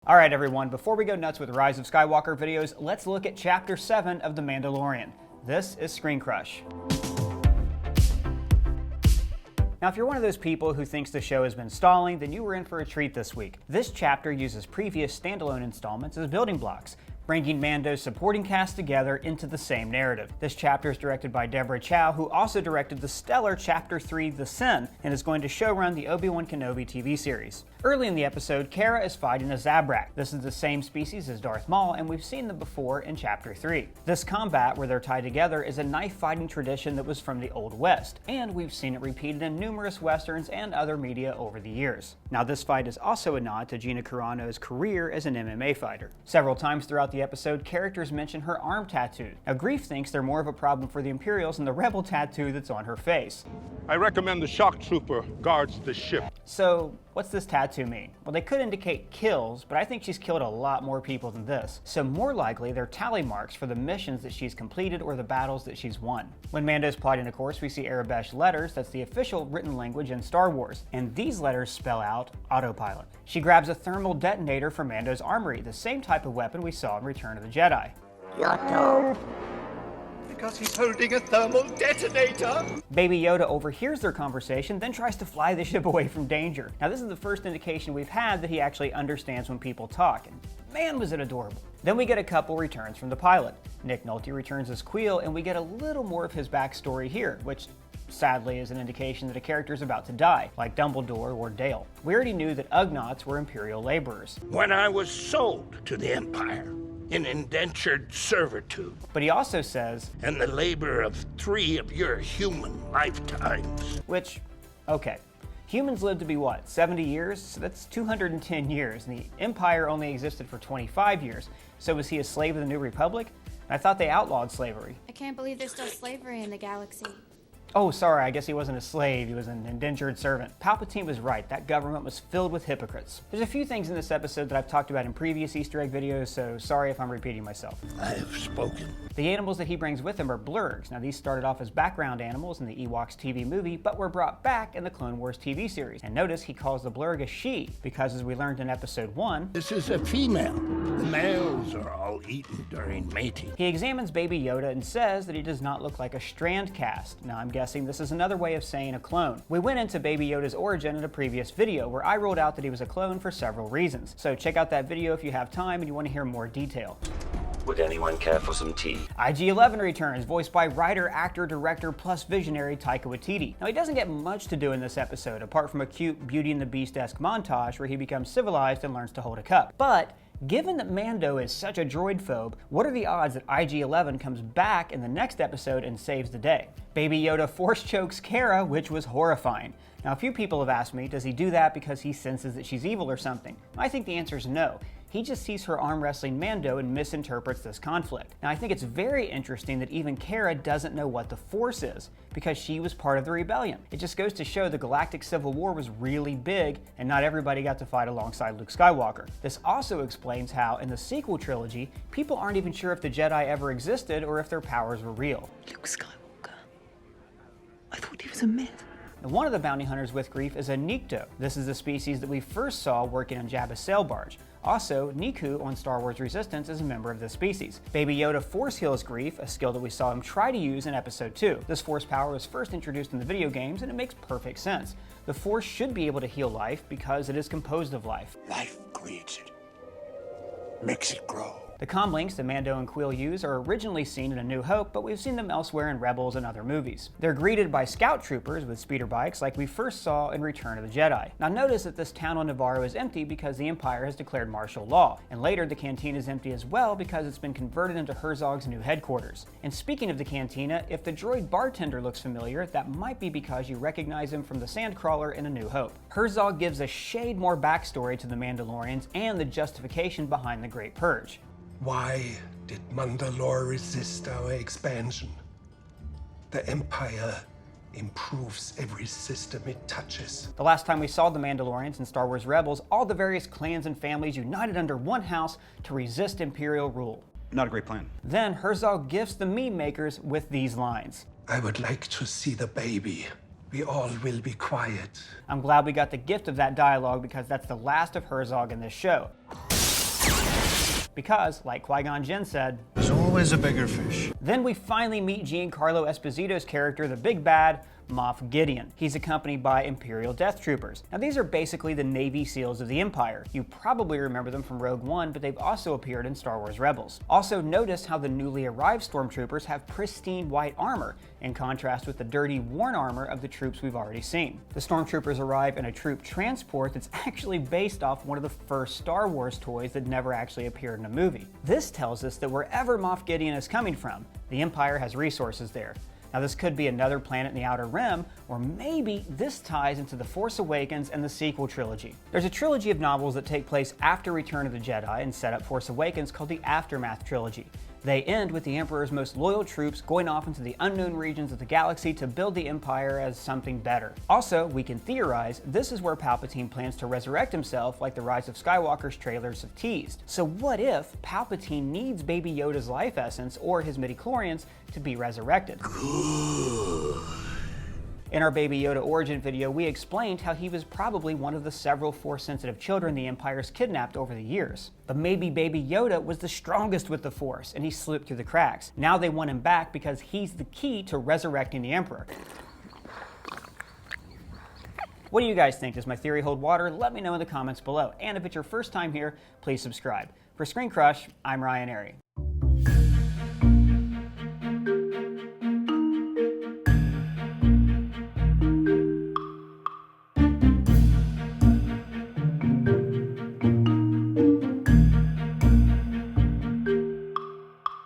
Alright everyone, before we go nuts with Rise of Skywalker videos, let's look at Chapter 7 of The Mandalorian. This is ScreenCrush. Now, if you're one of those people who thinks the show has been stalling, then you were in for a treat this week. This chapter uses previous standalone installments as building blocks, bringing Mando's supporting cast together into the same narrative. This chapter is directed by Deborah Chow, who also directed the stellar Chapter 3, The Sin, and is going to showrun the Obi-Wan Kenobi TV series. Early in the episode, Cara is fighting a Zabrak. This is the same species as Darth Maul, and we've seen them before in Chapter 3. This combat, where they're tied together, is a knife-fighting tradition that was from the Old West, and we've seen it repeated in numerous westerns and other media over the years. Now, this fight is also a nod to Gina Carano's career as an MMA fighter. Several times throughout the episode, characters mention her arm tattoo. Now, Grief thinks they're more of a problem for the Imperials than the Rebel tattoo that's on her face. I recommend the shock trooper guards the ship. So, what's this tattoo mean? Well, they could indicate kills, but I think she's killed a lot more people than this. So more likely, they're tally marks for the missions that she's completed or the battles that she's won. When Mando's plotting a course, we see Arabesh letters. That's the official written language in Star Wars. And these letters spell out autopilot. She grabs a thermal detonator from Mando's armory, the same type of weapon we saw in Return of the Jedi. Yoda. Because he's holding a thermal detonator. Baby Yoda overhears their conversation, then tries to fly the ship away from danger. Now, this is the first indication we've had that he actually understands when people talk, and man, was it adorable. Then we get a couple returns from the pilot. Nick Nolte returns as Kuiil, and we get a little more of his backstory here, which sadly is an indication that a character is about to die, like Dumbledore or Dale. We already knew that Ugnaughts were Imperial laborers. When I was sold to the Empire, in indentured servitude. But he also says, and the labor of 3 of your human lifetimes. Which, okay. Humans live to be what, 70 years? So that's 210 years, and the Empire only existed for 25 years. So was he a slave of the New Republic? I thought they outlawed slavery. I can't believe there's still slavery in the galaxy. Oh, sorry, I guess he wasn't a slave, he was an indentured servant. Palpatine was right, that government was filled with hypocrites. There's a few things in this episode that I've talked about in previous Easter egg videos, so sorry if I'm repeating myself. I have spoken. The animals that he brings with him are blurgs. Now, these started off as background animals in the Ewoks TV movie, but were brought back in the Clone Wars TV series. And notice he calls the blurg a she, because as we learned in episode 1, this is a female. The males are all eaten during mating. He examines Baby Yoda and says that he does not look like a strand cast. Now, I'm guessing this is another way of saying a clone. We went into Baby Yoda's origin in a previous video where I ruled out that he was a clone for several reasons. So check out that video if you have time and you want to hear more detail. Would anyone care for some tea? IG-11 returns, voiced by writer, actor, director, plus visionary Taika Waititi. Now, he doesn't get much to do in this episode, apart from a cute Beauty and the Beast-esque montage where he becomes civilized and learns to hold a cup. But given that Mando is such a droid phobe, what are the odds that IG-11 comes back in the next episode and saves the day? Baby Yoda force chokes Cara, which was horrifying. Now, a few people have asked me, does he do that because he senses that she's evil or something? I think the answer is no. He just sees her arm wrestling Mando and misinterprets this conflict. Now, I think it's very interesting that even Cara doesn't know what the Force is, because she was part of the rebellion. It just goes to show the Galactic Civil War was really big, and not everybody got to fight alongside Luke Skywalker. This also explains how, in the sequel trilogy, people aren't even sure if the Jedi ever existed or if their powers were real. Luke Skywalker? I thought he was a myth. Now, one of the bounty hunters with Grief is a Nikto. This is the species that we first saw working on Jabba's sail barge. Also, Niku on Star Wars Resistance is a member of this species. Baby Yoda force heals Grief, a skill that we saw him try to use in episode 2. This force power was first introduced in the video games, and it makes perfect sense. The force should be able to heal life because it is composed of life. Life creates it, makes it grow. The comlinks that Mando and Kuiil use are originally seen in A New Hope, but we've seen them elsewhere in Rebels and other movies. They're greeted by scout troopers with speeder bikes like we first saw in Return of the Jedi. Now notice that this town on Navarro is empty because the Empire has declared martial law, and later the cantina is empty as well because it's been converted into Herzog's new headquarters. And speaking of the cantina, if the droid bartender looks familiar, that might be because you recognize him from the Sandcrawler in A New Hope. Herzog gives a shade more backstory to the Mandalorians and the justification behind the Great Purge. Why did Mandalore resist our expansion? The Empire improves every system it touches. The last time we saw the Mandalorians in Star Wars Rebels, all the various clans and families united under one house to resist Imperial rule. Not a great plan. Then Herzog gifts the meme makers with these lines. I would like to see the baby. We all will be quiet. I'm glad we got the gift of that dialogue because that's the last of Herzog in this show. because, like Qui-Gon Jinn said, There's always a bigger fish. Then we finally meet Giancarlo Esposito's character, the big bad, Moff Gideon. He's accompanied by Imperial Death Troopers. Now these are basically the Navy SEALs of the Empire. You probably remember them from Rogue One, but they've also appeared in Star Wars Rebels. Also notice how the newly arrived stormtroopers have pristine white armor, in contrast with the dirty, worn armor of the troops we've already seen. The stormtroopers arrive in a troop transport that's actually based off one of the first Star Wars toys that never actually appeared in a movie. This tells us that wherever Moff Gideon is coming from, the Empire has resources there. Now this could be another planet in the Outer Rim, or maybe this ties into The Force Awakens and the sequel trilogy. There's a trilogy of novels that take place after Return of the Jedi and set up Force Awakens called the Aftermath Trilogy. They end with the Emperor's most loyal troops going off into the unknown regions of the galaxy to build the Empire as something better. Also, we can theorize this is where Palpatine plans to resurrect himself like the Rise of Skywalker's trailers have teased. So what if Palpatine needs Baby Yoda's life essence or his midichlorians to be resurrected? In our Baby Yoda origin video, we explained how he was probably one of the several Force-sensitive children the Empire's kidnapped over the years. But maybe Baby Yoda was the strongest with the Force, and he slipped through the cracks. Now they want him back because he's the key to resurrecting the Emperor. What do you guys think? Does my theory hold water? Let me know in the comments below. And if it's your first time here, please subscribe. For ScreenCrush, I'm Ryan Airy.